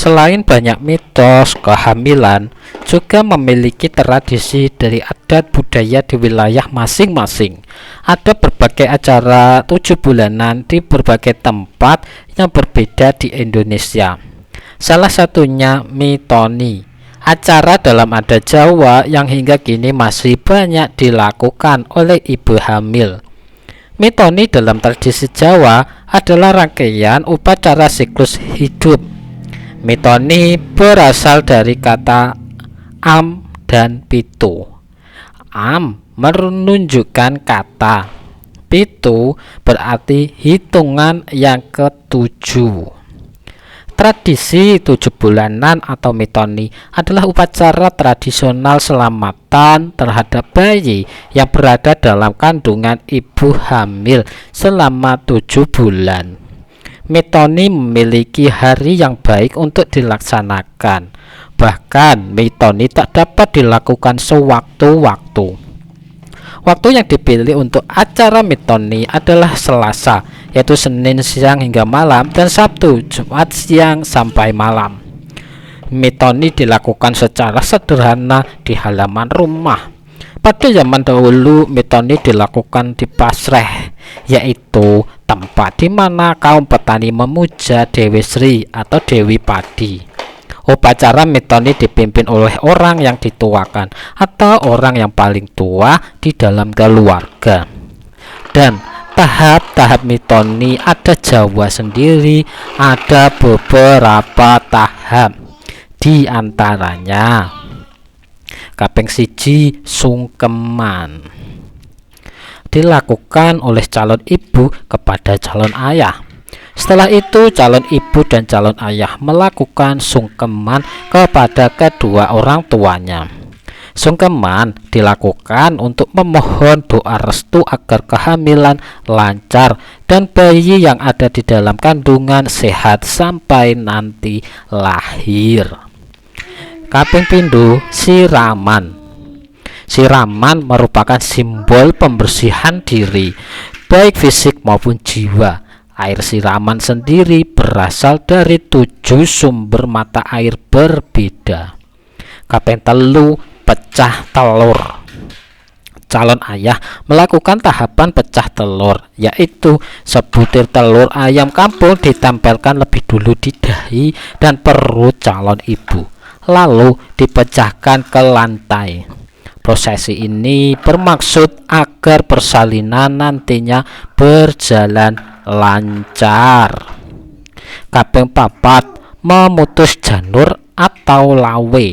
Selain banyak mitos kehamilan, juga memiliki tradisi dari adat budaya di wilayah masing-masing. Ada berbagai acara 7 bulanan di berbagai tempat yang berbeda di Indonesia. Salah satunya mitoni, acara dalam adat Jawa yang hingga kini masih banyak dilakukan oleh ibu hamil. Mitoni dalam tradisi Jawa adalah rangkaian upacara siklus hidup. Mitoni berasal dari kata am dan pitu. Am menunjukkan kata, pitu berarti hitungan yang ketujuh. Tradisi 7 bulanan atau mitoni adalah upacara tradisional selamatan terhadap bayi yang berada dalam kandungan ibu hamil selama 7 bulan. Mitoni memiliki hari yang baik untuk dilaksanakan. Bahkan mitoni tak dapat dilakukan sewaktu-waktu. Waktu yang dipilih untuk acara mitoni adalah Selasa, yaitu Senin siang hingga malam, dan Sabtu, Jumat siang sampai malam. Mitoni dilakukan secara sederhana di halaman rumah. Pada zaman dahulu, mitoni dilakukan di pasreh, yaitu tempat di mana kaum petani memuja Dewi Sri atau Dewi Padi. Upacara mitoni dipimpin oleh orang yang dituakan atau orang yang paling tua di dalam keluarga. Dan tahap-tahap mitoni ada Jawa sendiri, ada beberapa tahap. Di antaranya kaping siji sungkeman, dilakukan oleh calon ibu kepada calon ayah. Setelah itu calon ibu dan calon ayah melakukan sungkeman kepada kedua orang tuanya. Sungkeman dilakukan untuk memohon doa restu agar kehamilan lancar dan bayi yang ada di dalam kandungan sehat sampai nanti lahir. Kaping pindho siraman. Siraman merupakan simbol pembersihan diri, baik fisik maupun jiwa. Air siraman sendiri berasal dari 7 sumber mata air berbeda. Kaping telu pecah telur. Calon ayah melakukan tahapan pecah telur, yaitu sebutir telur ayam kampung ditempelkan lebih dulu di dahi dan perut calon ibu, lalu dipecahkan ke lantai. Prosesi ini bermaksud agar persalinan nantinya berjalan lancar. Kaping papat memutus janur atau lawe.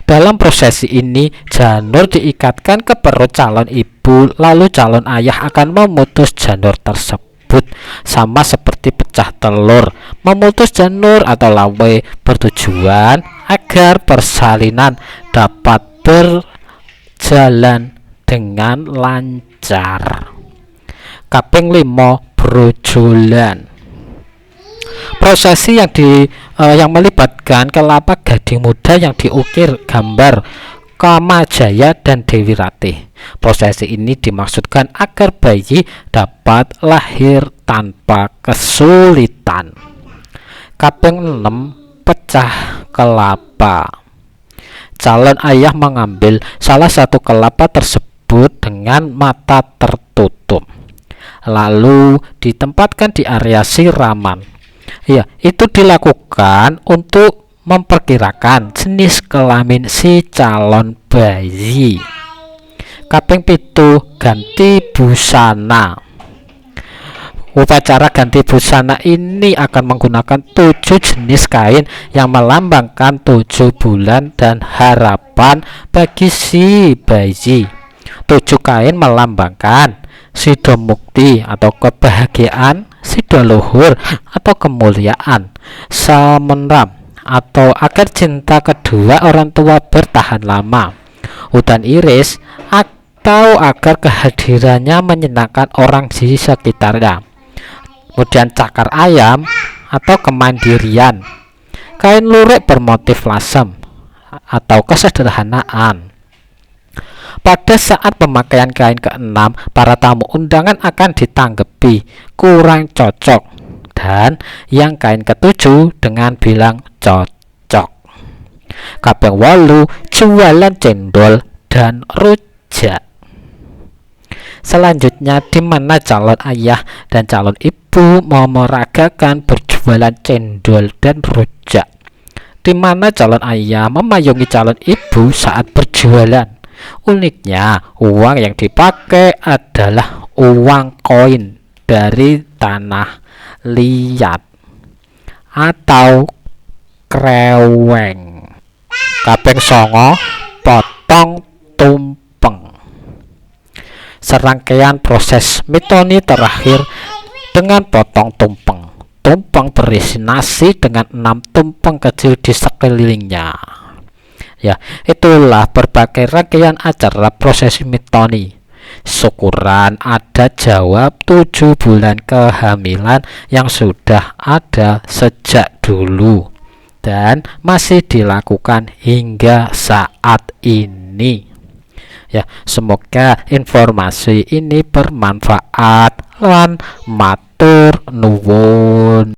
Dalam prosesi ini janur diikatkan ke perut calon ibu, lalu calon ayah akan memutus janur tersebut. Sama seperti pecah telur, memutus janur atau lawe bertujuan agar persalinan dapat berjalan dengan lancar. Kaping 5 brojolan. Prosesi yang melibatkan kelapa gading muda yang diukir gambar Kamajaya dan Dewi Ratih. Prosesi ini dimaksudkan agar bayi dapat lahir tanpa kesulitan. Kaping 6 pecah kelapa. Calon ayah mengambil salah satu kelapa tersebut dengan mata tertutup, lalu ditempatkan di area siraman. Ya, itu dilakukan untuk memperkirakan jenis kelamin si calon bayi. Kaping 7 ganti busana. Upacara ganti busana ini akan menggunakan 7 jenis kain yang melambangkan 7 bulan dan harapan bagi si bayi. 7 kain melambangkan Sido Mukti atau kebahagiaan, Sido Luhur atau kemuliaan, Samenram atau agar cinta kedua orang tua bertahan lama, Udan Iris atau agar kehadirannya menyenangkan orang di sekitarnya. Kemudian cakar ayam atau kemandirian, kain lurik bermotif lasem atau kesederhanaan. Pada saat pemakaian kain ke-6, para tamu undangan akan ditanggapi kurang cocok dan yang kain ketujuh dengan bilang cocok. Kaping 8 jualan cendol dan rujak. Selanjutnya, di mana calon ayah dan calon ibu memeragakan berjualan cendol dan rujak, di mana calon ayah memayungi calon ibu saat berjualan. Uniknya, uang yang dipakai adalah uang koin dari tanah liat atau kreweng. Kaping 9 potong tumpeng. Serangkaian proses mitoni terakhir dengan potong tumpeng. Tumpeng berisi nasi dengan 6 tumpeng kecil di sekelilingnya. Ya, itulah berbagai rangkaian acara prosesi mitoni. Syukuran ada jawab 7 bulan kehamilan yang sudah ada sejak dulu dan masih dilakukan hingga saat ini. Ya, semoga informasi ini bermanfaat lan matur nuwun.